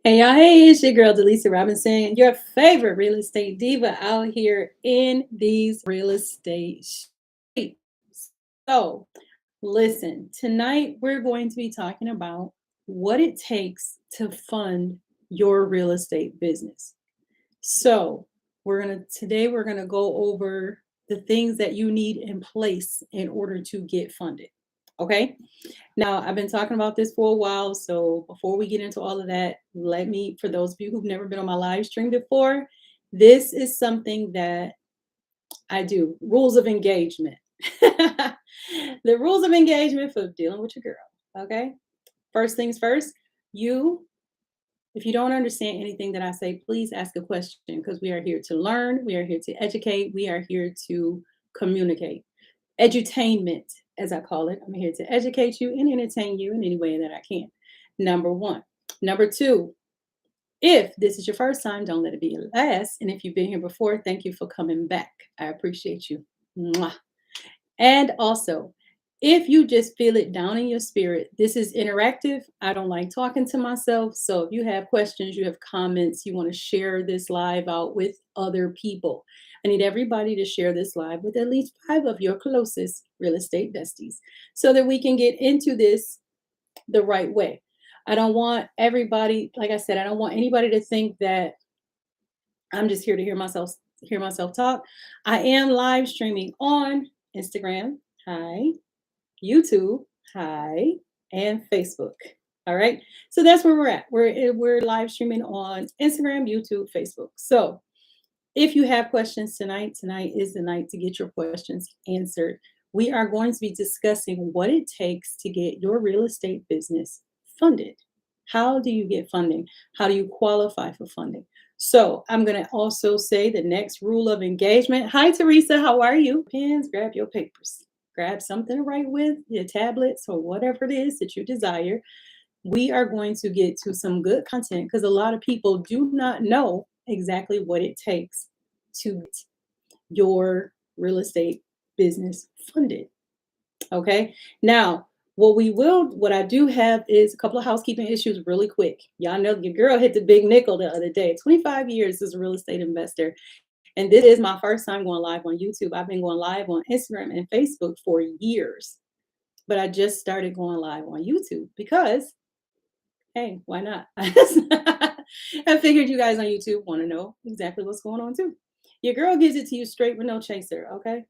Hey y'all, hey, it's your girl Delisa Robinson, your favorite real estate diva out here in these real estate streets. So, listen, tonight we're going to be talking about what it takes to fund your real estate business. So, we're gonna go over the things that you need in place in order to get funded. Okay? Now, I've been talking about this for a while, so before we get into all of that, for those of you who've never been on my live stream before, this is something that I do. Rules of engagement. The rules of engagement for dealing with your girl. Okay. First things first, you, if you don't understand anything that I say, please ask a question because we are here to learn, we are here to educate, we are here to communicate. Edutainment, as I call it. I'm here to educate you and entertain you in any way that I can. Number one. Number two, if this is your first time, don't let it be your last. And if you've been here before, thank you for coming back. I appreciate you. Mwah. And also, if you just feel it down in your spirit, this is interactive. I don't like talking to myself. So if you have questions, you have comments, you want to share this live out with other people, I need everybody to share this live with at least five of your closest real estate besties so that we can get into this the right way. I don't want everybody, like I said, I don't want anybody to think that I'm just here to hear myself talk. I am live streaming on Instagram. Hi. YouTube, hi, and Facebook. All right. So that's where we're at. We're live streaming on Instagram, YouTube, Facebook. So if you have questions tonight is the night to get your questions answered. We are going to be discussing what it takes to get your real estate business funded. How do you get funding? How do you qualify for funding? So I'm going to also say the next rule of engagement. Hi, Teresa. How are you? Pens, grab your papers. Grab something to write with, your tablets, or whatever it is that you desire. We are going to get to some good content because a lot of people do not know exactly what it takes to get your real estate business funded. Okay. Now, what I do have is a couple of housekeeping issues really quick. Y'all know your girl hit the big nickel the other day. 25 years as a real estate investor. And this is my first time going live on YouTube. I've been going live on Instagram and Facebook for years, but I just started going live on YouTube because, hey, why not? I figured you guys on YouTube want to know exactly what's going on too. Your girl gives it to you straight with no chaser, okay?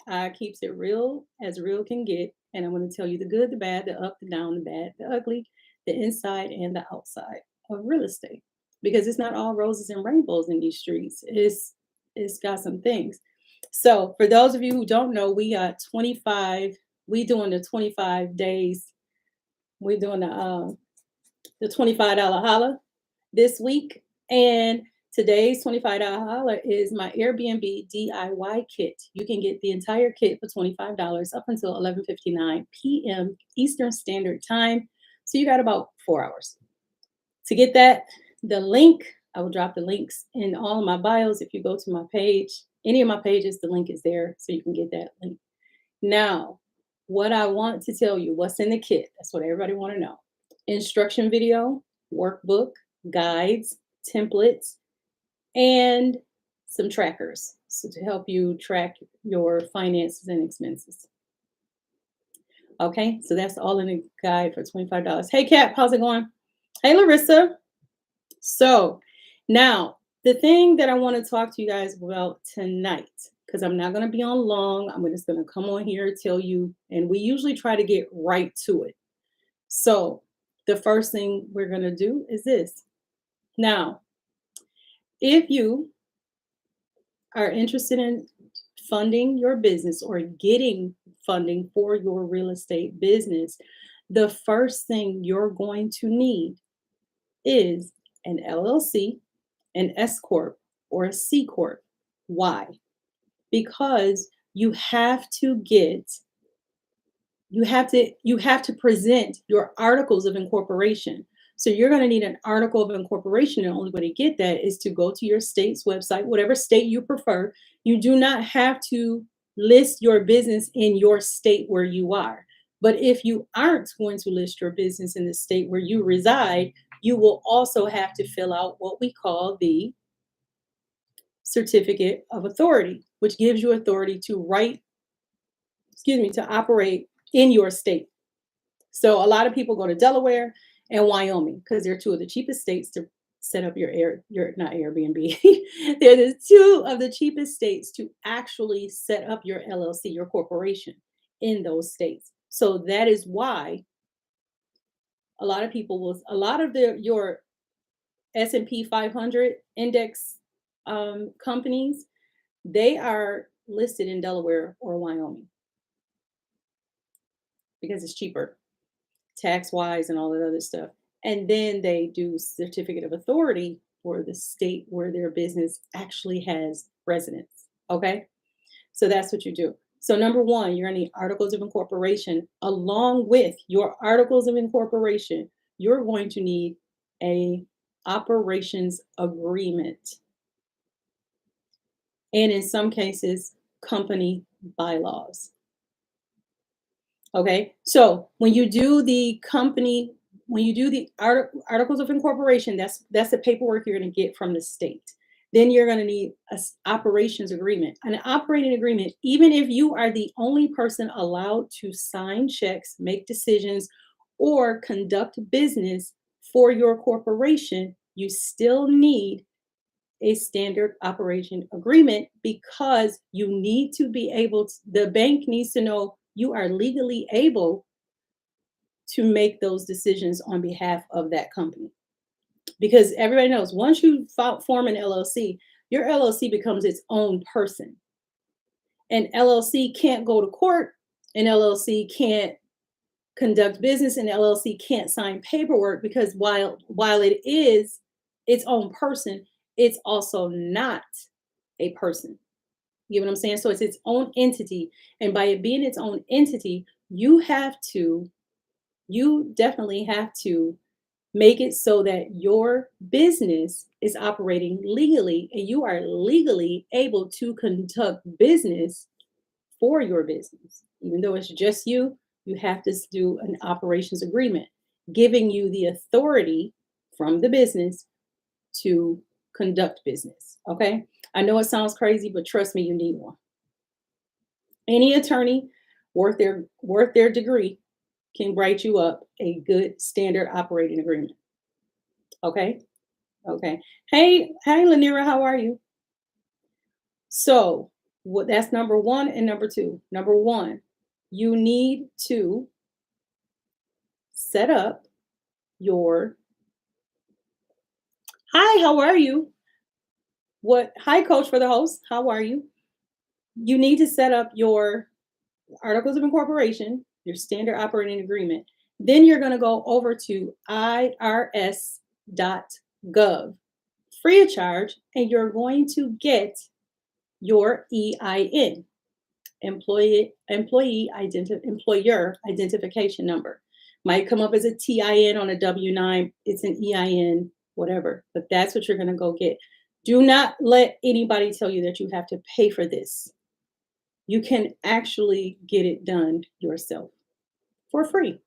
I keeps it real as real can get, and I'm going to tell you the good, the bad, the up, the down, the bad, the ugly, the inside and the outside of real estate. Because it's not all roses and rainbows in these streets. It's got some things. So for those of you who don't know, we got 25. We doing the 25 days. We doing the $25 holla this week. And today's $25 holla is my Airbnb DIY kit. You can get the entire kit for $25 up until 11:59 p.m. Eastern Standard Time. So you got about 4 hours. To get that, the link, I will drop the links in all of my bios. If you go to my page, any of my pages, the link is there so you can get that link. Now, what I want to tell you, what's in the kit? That's what everybody want to know. Instruction video, workbook, guides, templates, and some trackers so to help you track your finances and expenses. Okay, so that's all in the guide for $25. Hey, Kat, how's it going? Hey, Larissa. So now the thing that I want to talk to you guys about tonight, because I'm not going to be on long, I'm just going to come on here, tell you, and we usually try to get right to it. So the first thing we're going to do is this. Now, if you are interested in funding your business or getting funding for your real estate business, the first thing you're going to need is an LLC, an S Corp, or a C Corp. Why? Because you have to present your articles of incorporation. So you're going to need an article of incorporation. And the only way to get that is to go to your state's website, whatever state you prefer. You do not have to list your business in your state where you are. But if you aren't going to list your business in the state where you reside, you will also have to fill out what we call the certificate of authority, which gives you authority to to operate in your state. So a lot of people go to Delaware and Wyoming because they're two of the cheapest states to set up your not Airbnb. They're the two of the cheapest states to actually set up your LLC, your corporation in those states. So that is why a lot of your S&P 500 index companies, they are listed in Delaware or Wyoming because it's cheaper tax wise and all that other stuff. And then they do certificate of authority for the state where their business actually has residence. Okay. So that's what you do. So number one, you're going to need articles of incorporation. Along with your articles of incorporation, you're going to need a operations agreement. And in some cases, company bylaws. Okay, so when you do the articles of incorporation, that's the paperwork you're going to get from the state. Then you're going to need an operations agreement. An operating agreement, even if you are the only person allowed to sign checks, make decisions, or conduct business for your corporation, you still need a standard operation agreement because you need to be able to, the bank needs to know you are legally able to make those decisions on behalf of that company. Because everybody knows once you form an LLC, your LLC becomes its own person. An LLC can't go to court, an LLC can't conduct business, an LLC can't sign paperwork because while it is its own person, it's also not a person. You know what I'm saying? So it's its own entity. And by it being its own entity, you definitely have to make it so that your business is operating legally and you are legally able to conduct business for your business. Even though it's just you have to do an operations agreement, giving you the authority from the business to conduct business. Okay. I know it sounds crazy, but trust me, you need one. Any attorney worth their degree can write you up a good standard operating agreement. Okay. Okay. Hey, Lanira, how are you? So that's number one and number two. Number one, you need to set up your hi, how are you? Hi, coach for the host. How are you? You need to set up your articles of incorporation, your standard operating agreement. Then you're going to go over to irs.gov free of charge, and you're going to get your EIN, employer identification number. Might come up as a TIN on a W-9. It's an EIN, whatever, but that's what you're going to go get. Do not let anybody tell you that you have to pay for this. You can actually get it done yourself for free.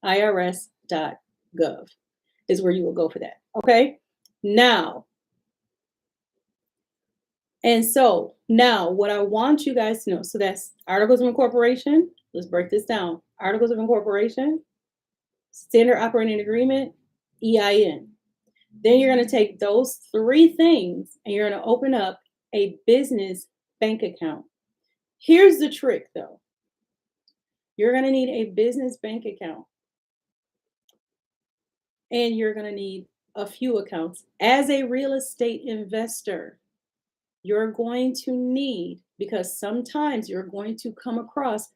irs.gov is where you will go for that. Okay. Now, what I want you guys to know, so that's articles of incorporation. Let's break this down. Articles of incorporation, standard operating agreement, EIN. Then you're going to take those three things and you're going to open up a business bank account. Here's the trick though. You're going to need a business bank account. And you're going to need a few accounts. As a real estate investor, you're going to need, because sometimes you're going to come across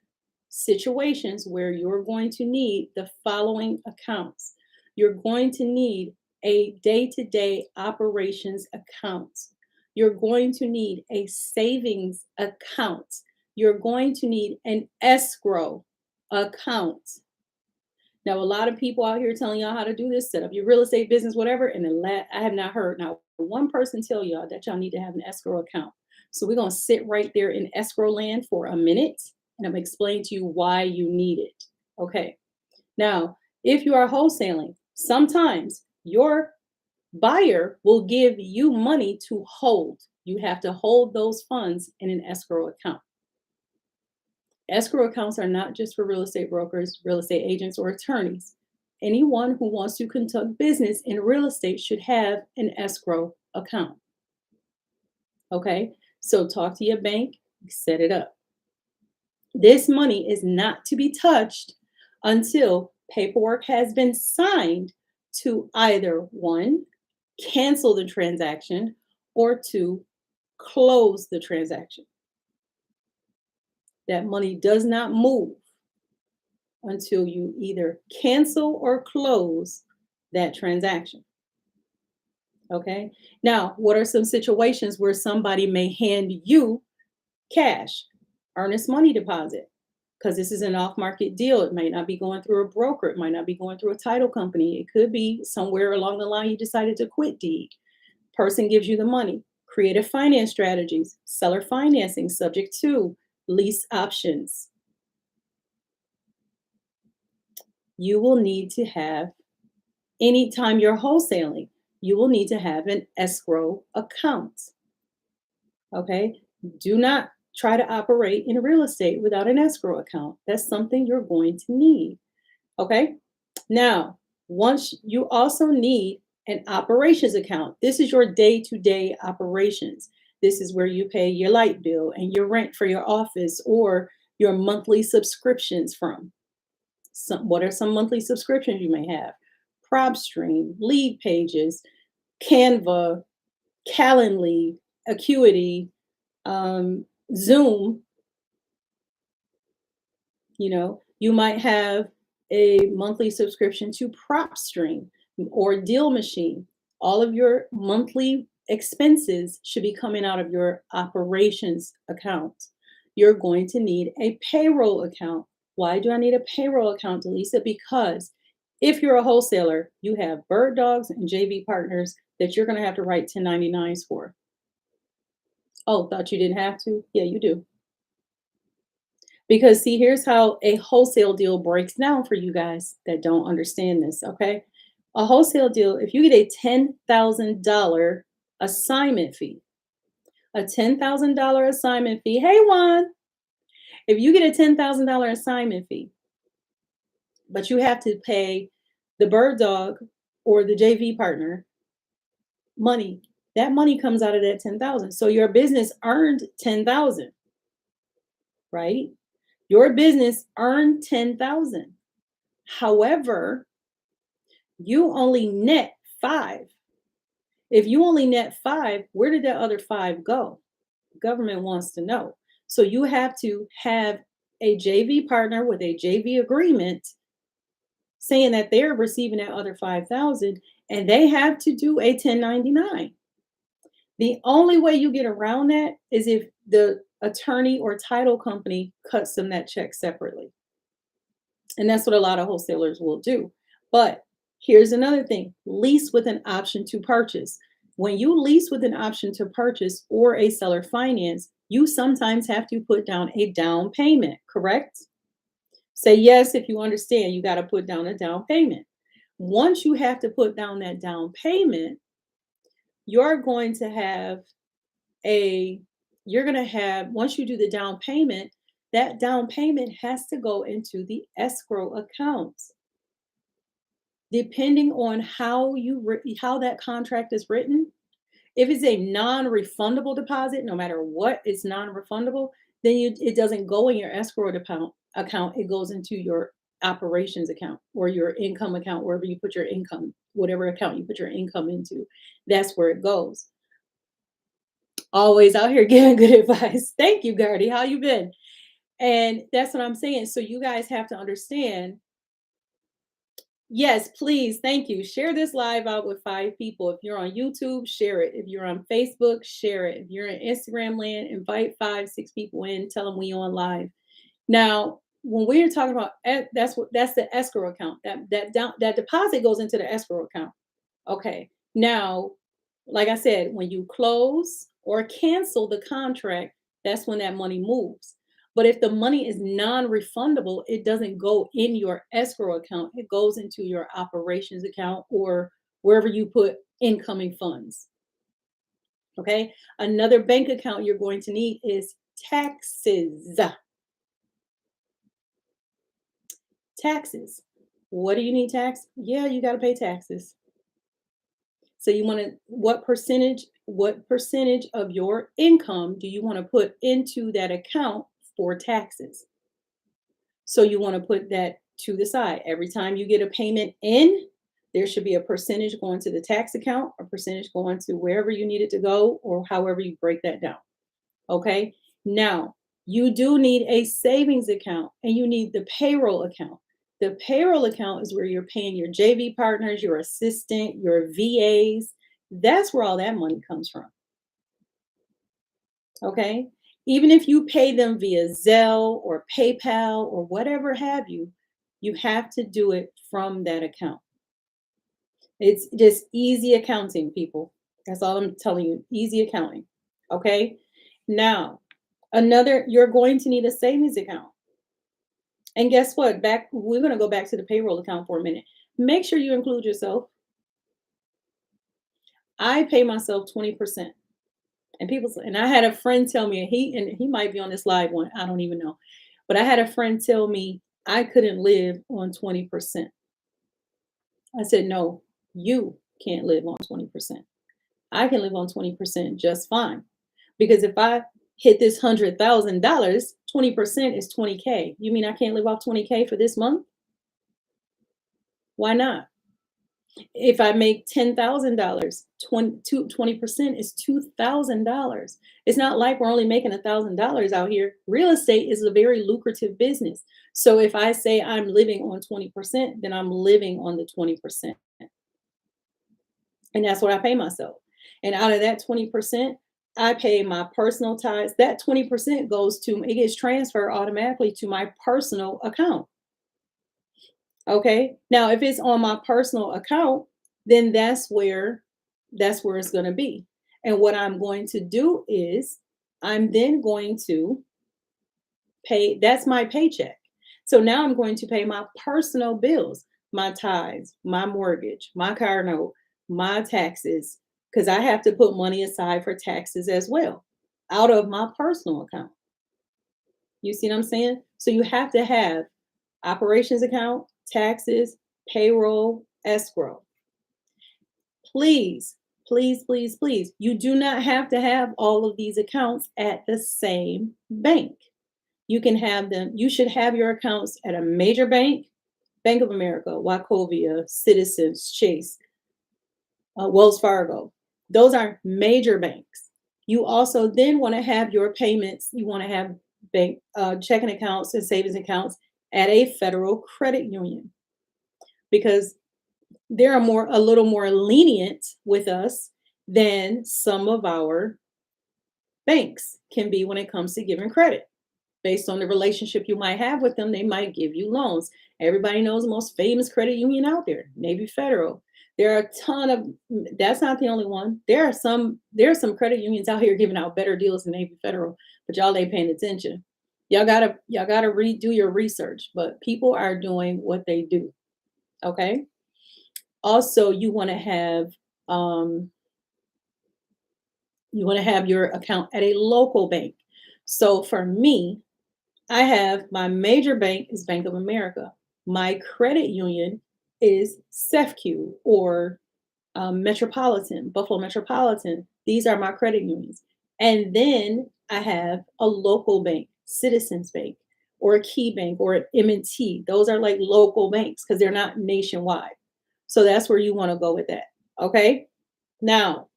situations where you're going to need the following accounts. You're going to need a day-to-day operations account. You're going to need a savings account. You're going to need an escrow account. Now, a lot of people out here telling y'all how to do this, set up your real estate business, whatever. And I have not heard now one person tell y'all that y'all need to have an escrow account. So we're going to sit right there in escrow land for a minute, and I'm going to explain to you why you need it. Okay. Now, if you are wholesaling, sometimes your buyer will give you money to hold. You have to hold those funds in an escrow account. Escrow accounts are not just for real estate brokers, real estate agents, or attorneys. Anyone who wants to conduct business in real estate should have an escrow account. Okay, so talk to your bank, set it up. This money is not to be touched until paperwork has been signed to either one, cancel the transaction, or two, close the transaction. That money does not move until you either cancel or close that transaction. Okay. Now, what are some situations where somebody may hand you cash, earnest money deposit? Because this is an off market deal. It might not be going through a broker, it might not be going through a title company. It could be somewhere along the line you decided to quit deed. Person gives you the money. Creative finance strategies, seller financing, subject to lease options. You will need to have, anytime you're wholesaling, you will need to have an escrow account. Okay. Do not try to operate in real estate without an escrow account. That's something you're going to need. Okay. Now, once you also need an operations account, this is your day to day operations. This is where you pay your light bill and your rent for your office or your monthly subscriptions from. What are some monthly subscriptions you may have? PropStream, Lead Pages, Canva, Calendly, Acuity, Zoom. You might have a monthly subscription to PropStream or Deal Machine. All of your monthly expenses should be coming out of your operations account. You're going to need a payroll account. Why do I need a payroll account, Delisa? Because if you're a wholesaler, you have bird dogs and JV partners that you're going to have to write 1099s for. Oh, thought you didn't have to? Yeah, you do. Because see, here's how a wholesale deal breaks down for you guys that don't understand this, okay? A wholesale deal, if you get a $10,000 assignment fee, a $10,000 assignment fee, hey Juan, if you get a $10,000 assignment fee, but you have to pay the bird dog or the JV partner money, that money comes out of that 10,000. So your business earned 10,000, right? Your business earned 10,000. However, you only net 5. If you only net 5, where did that other 5 go? The government wants to know. So you have to have a JV partner with a JV agreement saying that they're receiving that other 5,000 and they have to do a 1099. The only way you get around that is if the attorney or title company cuts them that check separately. And that's what a lot of wholesalers will do. But here's another thing, lease with an option to purchase. When you lease with an option to purchase or a seller finance, you sometimes have to put down a down payment, correct? Say yes if you understand you got to put down a down payment. Once you have to put down that down payment, you're going to have once you do the down payment, that down payment has to go into the escrow account. Depending on how that contract is written, if it's a non-refundable deposit, no matter what, it's non-refundable, then it doesn't go in your escrow account. It goes into your operations account or your income account, wherever you put your income, whatever account you put your income into, that's where it goes. Always out here giving good advice. Thank you, Gardy. How you been? And that's what I'm saying. So you guys have to understand. Yes, please. Thank you. Share this live out with 5 people. If you're on YouTube, share it. If you're on Facebook, share it. If you're in Instagram land, invite 5, 6 people in. Tell them we on live. Now, when we're talking about that's the escrow account. That deposit goes into the escrow account. Okay. Now, like I said, when you close or cancel the contract, that's when that money moves. But if the money is non-refundable, it doesn't go in your escrow account. It goes into your operations account or wherever you put incoming funds. Okay. Another bank account you're going to need is taxes. Taxes. What do you need tax? Yeah, you got to pay taxes. So you want to what percentage of your income do you want to put into that account for taxes? So you want to put that to the side. Every time you get a payment in, there should be a percentage going to the tax account, a percentage going to wherever you need it to go, or however you break that down. Okay. Now, you do need a savings account and you need the payroll account. The payroll account is where you're paying your JV partners, your assistant, your VAs. That's where all that money comes from. Okay. Even if you pay them via Zelle or PayPal or whatever have you have to do it from that account. It's just easy accounting, people. That's all I'm telling you. Easy accounting. Okay. Now, you're going to need a savings account. And guess what? We're going to go back to the payroll account for a minute. Make sure you include yourself. I pay myself 20%. And I had a friend tell me, he might be on this live one, I don't even know. But I had a friend tell me I couldn't live on 20%. I said, no, you can't live on 20%. I can live on 20% just fine. Because if I hit this $100,000, 20% is 20K. You mean I can't live off 20K for this month? Why not? If I make $10,000, 20% is $2,000. It's not like we're only making $1,000 out here. Real estate is a very lucrative business. So if I say I'm living on 20%, then I'm living on the 20%. And that's what I pay myself. And out of that 20%, I pay my personal tithes. That 20% it gets transferred automatically to my personal account. Okay. Now, if it's on my personal account, then that's where it's going to be. And what I'm going to do is I'm then going to pay, that's my paycheck. So now I'm going to pay my personal bills, my tithes, my mortgage, my car note, my taxes, because I have to put money aside for taxes as well out of my personal account. You see what I'm saying? So you have to have operations account, taxes, payroll, escrow. Please, please, please, please, you do not have to have all of these accounts at the same bank. You can have them, you should have your accounts at a major bank, Bank of America, Wachovia, Citizens, Chase, Wells Fargo. Those are major banks. You also then want to have your payments, you want to have bank checking accounts and savings accounts at a federal credit union because they're a little more lenient with us than some of our banks can be when it comes to giving credit. Based on the relationship you might have with them, they might give you loans. Everybody knows the most famous credit union out there, Navy Federal. There are a ton of, that's not the only one. There are some credit unions out here giving out better deals than Navy Federal, but y'all ain't paying attention. Y'all gotta redo your research, but people are doing what they do. Okay. Also, you want to have your account at a local bank. So for me, I have my major bank is Bank of America. My credit union is CEFCU or Buffalo Metropolitan. These are my credit unions. And then I have a local bank, Citizens Bank, or a Key Bank, or an M&T. Those are like local banks because they're not nationwide. So that's where you want to go with that. Okay. Now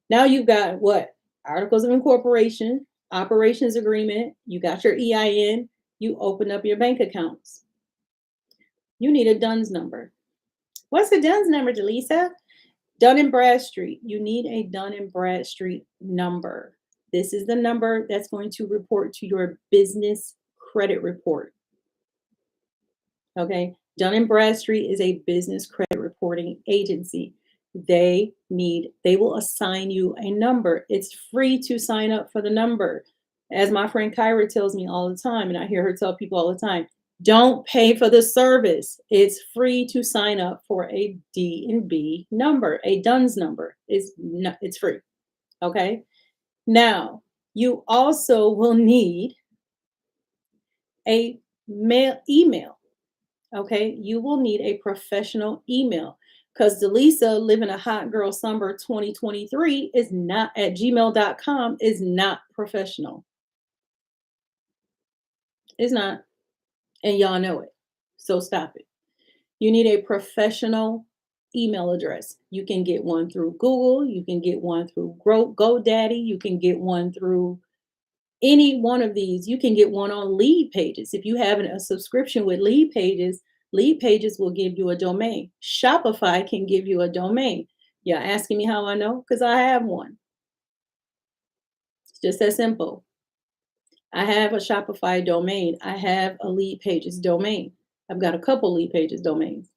you've got what? Articles of incorporation, operations agreement. You got your EIN. You open up your bank accounts. You need a DUNS number. What's the DUNS number, Delisa? Dun & Bradstreet. You need a Dun & Bradstreet number. This is the number that's going to report to your business credit report. Okay. Dun & Bradstreet is a business credit reporting agency. They will assign you a number. It's free to sign up for the number. As my friend Kyra tells me all the time, and I hear her tell people all the time, don't pay for the service. It's free to sign up for a D&B number, a DUNS number. It's free. Okay. Now, you also will need a email. Okay. You will need a professional email because Delisa living a hot girl summer 2023 is not at gmail.com is not professional. It's not. And y'all know it. So stop it. You need a professional email address. You can get one through Google. You can get one through GoDaddy. You can get one through any one of these. You can get one on Lead Pages. If you have a subscription with Lead Pages will give you a domain. Shopify can give you a domain. You're asking me how I know? Because I have one. It's just that simple. I have a Shopify domain. I have a Lead Pages domain. I've got a couple Lead Pages domains.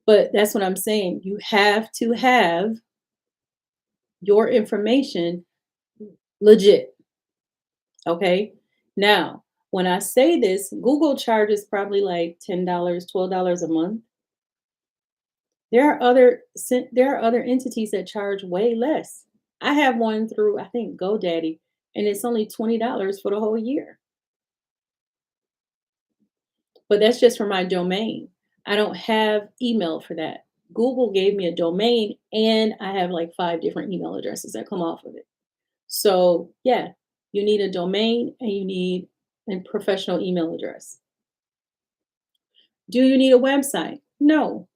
But that's what I'm saying. You have to have your information legit. Okay. Now, when I say this, Google charges probably like $10, $12 a month. There are other entities that charge way less. I have one through, I think, GoDaddy, and it's only $20 for the whole year. But that's just for my domain. I don't have email for that. Google gave me a domain, and I have like 5 different email addresses that come off of it. So, yeah, you need a domain and you need a professional email address. Do you need a website? No.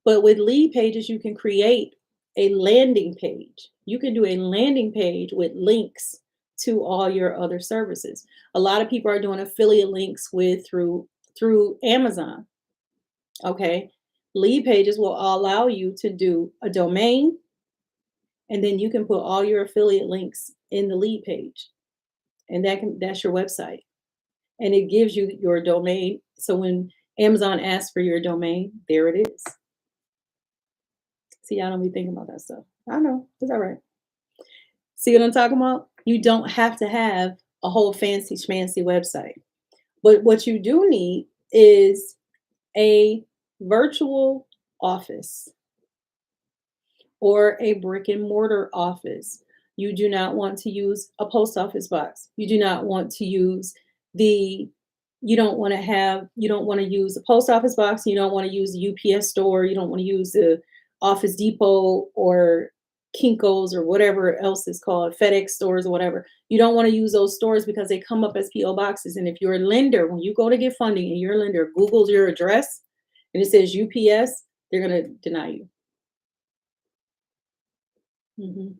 But with Lead Pages, you can create a landing page. You can do a landing page with links to all your other services. A lot of people are doing affiliate links through Amazon. Okay. Lead Pages will allow you to do a domain, and then you can put all your affiliate links in the lead page. And that's your website. And it gives you your domain. So when Amazon asks for your domain, there it is. See, I don't be thinking about that stuff. I know, it's all right. See what I'm talking about? You don't have to have a whole fancy schmancy website. But what you do need is a virtual office or a brick and mortar office. You do not want to use a post office box. You do not want to use you don't want to use a post office box. You don't want to use the UPS store. You don't want to use the Office Depot or Kinko's or whatever else is called, FedEx stores or whatever. You don't want to use those stores because they come up as PO boxes. And if you're a lender, when you go to get funding and your lender Googles your address and it says UPS, they're going to deny you. Mhm.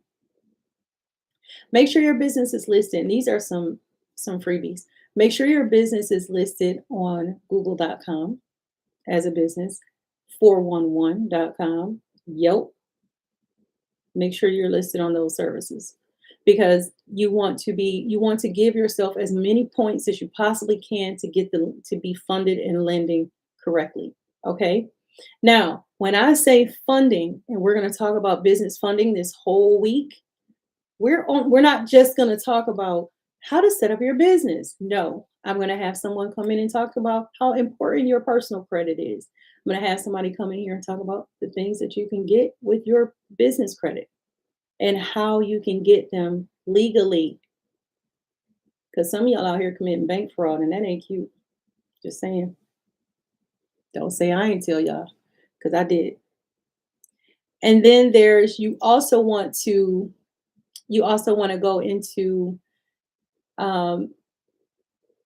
Make sure your business is listed. And these are some freebies. Make sure your business is listed on google.com as a business, 411.com, Yelp. Make sure you're listed on those services because you want to give yourself as many points as you possibly can to get them to be funded and lending correctly. Okay. Now, when I say funding, and we're going to talk about business funding this whole week, we're not just going to talk about how to set up your business. No, I'm going to have someone come in and talk about how important your personal credit is. I'm going to have somebody come in here and talk about the things that you can get with your business credit and how you can get them legally. Because some of y'all out here committing bank fraud and that ain't cute. Just saying. Don't say I ain't tell y'all because I did. And then you also want to go into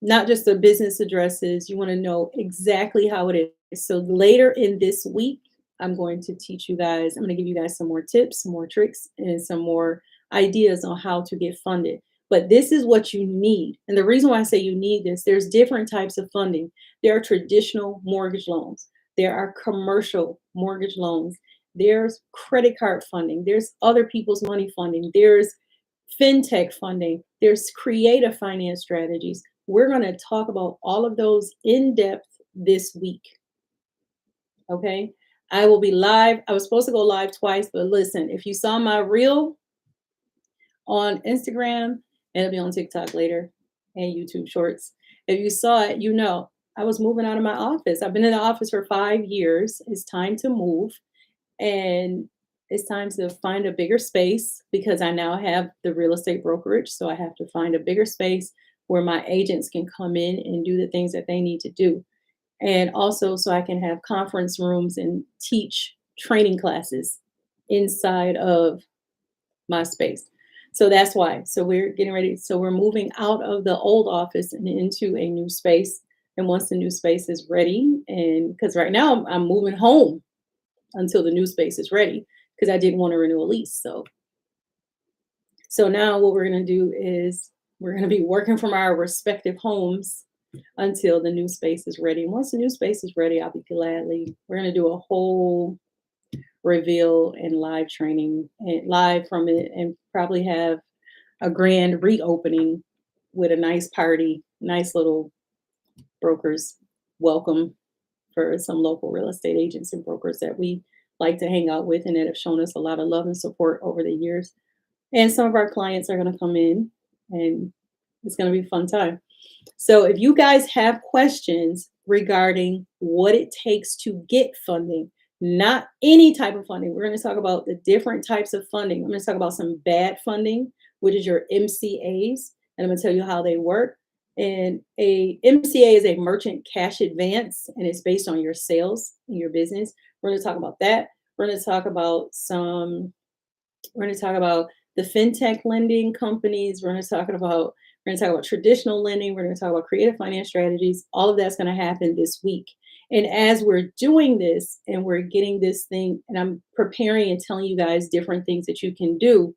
not just the business addresses. You want to know exactly how it is. So later in this week, I'm going to teach you guys, I'm going to give you guys some more tips, some more tricks, and some more ideas on how to get funded. But this is what you need. And the reason why I say you need this, there's different types of funding. There are traditional mortgage loans. There are commercial mortgage loans. There's credit card funding. There's other people's money funding. There's fintech funding. There's creative finance strategies. We're going to talk about all of those in depth this week. Okay. I will be live. I was supposed to go live twice, but listen, if you saw my reel on Instagram, It'll be on TikTok later and YouTube Shorts. If you saw it, you know I was moving out of my office. I've been in the office for 5 years. It's time to move, and it's time to find a bigger space because I now have the real estate brokerage. So I have to find a bigger space where my agents can come in and do the things that they need to do. And also, so I can have conference rooms and teach training classes inside of my space. So that's why. So we're getting ready. So we're moving out of the old office and into a new space. And once the new space is ready, and because right now I'm moving home until the new space is ready because I didn't want to renew a lease. So now what we're going to do is we're going to be working from our respective homes until the new space is ready. And once the new space is ready, I'll be gladly, we're going to do a whole reveal and live training and live from it, and probably have a grand reopening with a nice party, nice little brokers welcome for some local real estate agents and brokers that we like to hang out with and that have shown us a lot of love and support over the years. And some of our clients are going to come in, and it's going to be a fun time. So if you guys have questions regarding what it takes to get funding, not any type of funding, we're going to talk about the different types of funding. I'm going to talk about some bad funding, which is your MCAs, and I'm going to tell you how they work. And a MCA is a merchant cash advance, and it's based on your sales in your business. We're going to talk about that. We're going to talk about the fintech lending companies. We're going to talk about traditional lending. We're going to talk about creative finance strategies. All of that's going to happen this week. And as we're doing this and we're getting this thing, and I'm preparing and telling you guys different things that you can do,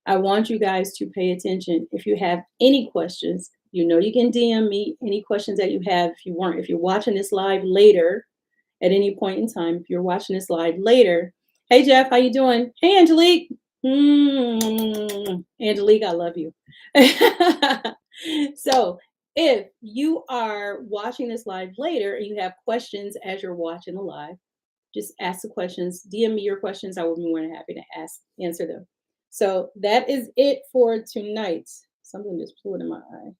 I want you guys to pay attention. If you have any questions, you know you can DM me any questions that you have. If you're watching this live later, at any point in time, if you're watching this live later, hey Jeff, how you doing? Hey Angelique. Angelique, I love you. So if you are watching this live later and you have questions as you're watching the live, just ask the questions. DM me your questions. I will be more than happy to answer them. So that is it for tonight. Something just flew in my eye.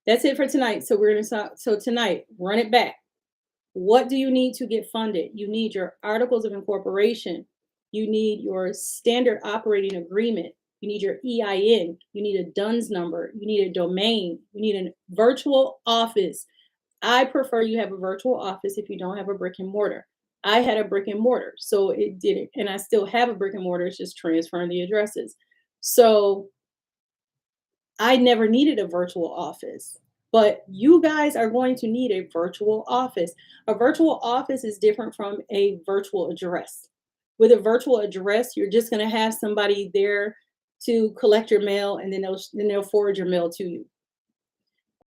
That's it for tonight. So we're going to talk. So tonight, run it back. What do you need to get funded? You need your articles of incorporation. You need your standard operating agreement. You need your EIN. You need a DUNS number. You need a domain. You need a virtual office. I prefer you have a virtual office if you don't have a brick and mortar. I had a brick and mortar, so it didn't, and I still have a brick and mortar. It's just transferring the addresses. So I never needed a virtual office, but you guys are going to need a virtual office. A virtual office is different from a virtual address. With a virtual address, you're just going to have somebody there to collect your mail, and then they'll forward your mail to you.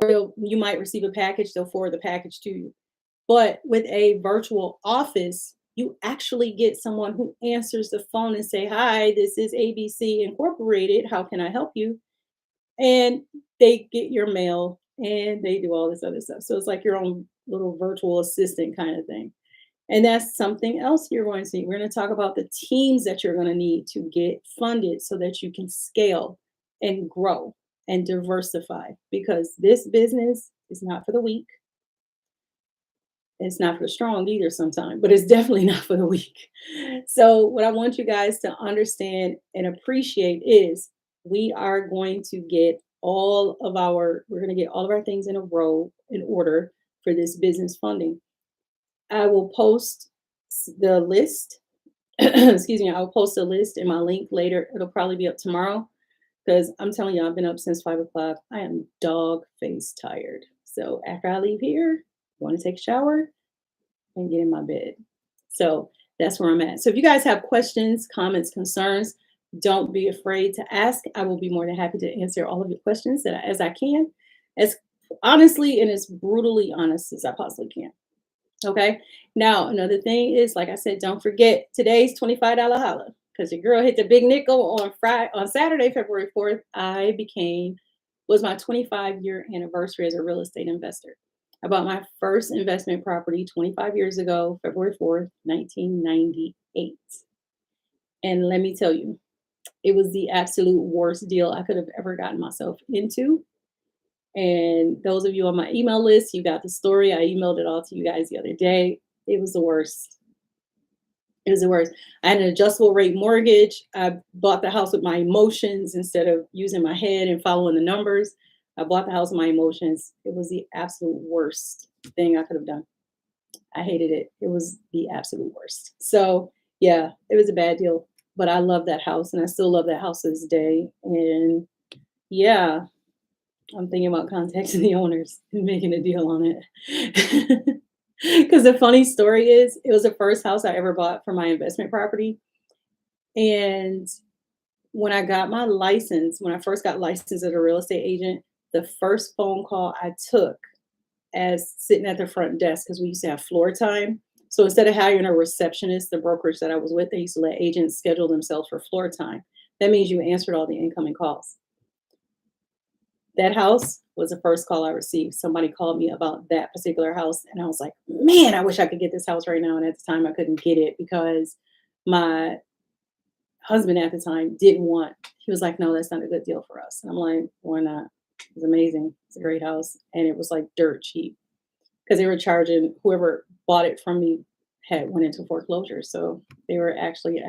Or you might receive a package, they'll forward the package to you. But with a virtual office, you actually get someone who answers the phone and say, "Hi, this is ABC Incorporated. How can I help you?" And they get your mail and they do all this other stuff. So it's like your own little virtual assistant kind of thing. And that's something else you're going to see. We're going to talk about the teams that you're going to need to get funded so that you can scale and grow and diversify, because this business is not for the weak. It's not for the strong either sometimes, but it's definitely not for the weak. So, what I want you guys to understand and appreciate is we are going to get we're going to get all of our things in a row in order for this business funding. I will post the list. Excuse me. I'll post a list in my link later. It'll probably be up tomorrow because I'm telling you, I've been up since 5 o'clock. I am dog face tired. So after I leave here, I want to take a shower and get in my bed. So that's where I'm at. So if you guys have questions, comments, concerns, don't be afraid to ask. I will be more than happy to answer all of your questions as I can, as honestly and as brutally honest as I possibly can. Okay. Now, another thing is, like I said, don't forget today's $25 holla, because your girl hit the big nickel on Saturday, February 4th. Was my 25-year anniversary as a real estate investor. I bought my first investment property 25 years ago, February 4th, 1998. And let me tell you, It was the absolute worst deal I could have ever gotten myself into. And those of you on my email list, you got the story. I emailed it all to you guys the other day. It was the worst. It was the worst. I had an adjustable rate mortgage. I bought the house with my emotions instead of using my head and following the numbers. I bought the house with my emotions. It was the absolute worst thing I could have done. I hated it. It was the absolute worst. So, yeah, it was a bad deal. But I love that house and I still love that house to this day. And yeah, I'm thinking about contacting the owners and making a deal on it. Because the funny story is, it was the first house I ever bought for my investment property. And when I got my license, when I first got licensed as a real estate agent, the first phone call I took as sitting at the front desk, because we used to have floor time. So instead of hiring a receptionist, the brokerage that I was with, they used to let agents schedule themselves for floor time. That means you answered all the incoming calls. That house was the first call I received. Somebody called me about that particular house, and I was like, man, I wish I could get this house right now. And at the time, I couldn't get it because my husband at the time didn't want, he was like, no, that's not a good deal for us. And I'm like, why not? It's amazing. It's a great house. And it was like dirt cheap because they were charging, whoever bought it from me had went into foreclosure. So they were asking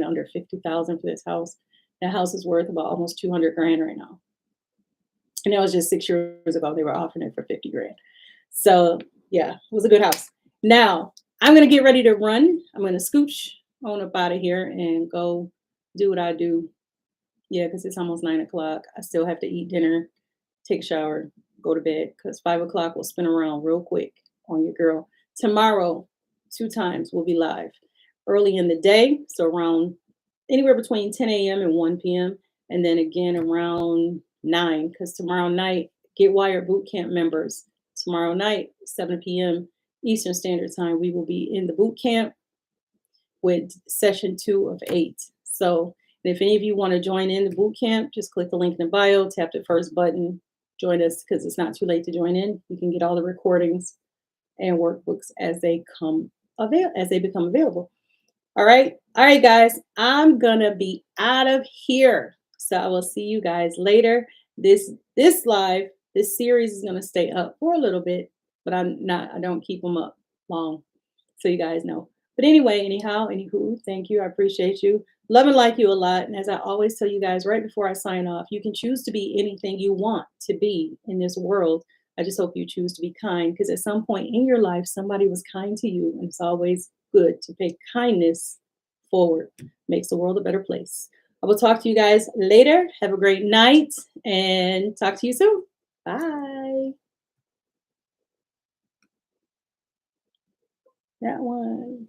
under 50,000 for this house. That house is worth about almost 200 grand right now. And that was just 6 years ago. They were offering it for 50 grand. So yeah, it was a good house. Now I'm gonna get ready to run. I'm gonna scooch on up out of here and go do what I do. Yeah, because it's almost 9 o'clock. I still have to eat dinner, take a shower, go to bed because 5 o'clock will spin around real quick on your girl. Tomorrow, 2 times we'll be live. Early in the day, so around anywhere between 10 a.m. and 1 p.m. And then again around 9, because tomorrow night, Get Wired Boot Camp members, tomorrow night, 7 p.m. Eastern Standard Time, we will be in the boot camp with session 2 of 8. So if any of you want to join in the boot camp, just click the link in the bio, tap the first button, join us because it's not too late to join in. You can get all the recordings and workbooks as they become available. All right. All right, guys. I'm gonna be out of here. So I will see you guys later. This series is gonna stay up for a little bit, but I don't keep them up long. So you guys know. But anyway, anyhow, anywho, thank you. I appreciate you. Love and like you a lot. And as I always tell you guys right before I sign off, you can choose to be anything you want to be in this world. I just hope you choose to be kind because at some point in your life, somebody was kind to you. And it's always good to pay kindness forward. Makes the world a better place. I will talk to you guys later. Have a great night and talk to you soon. Bye. That one.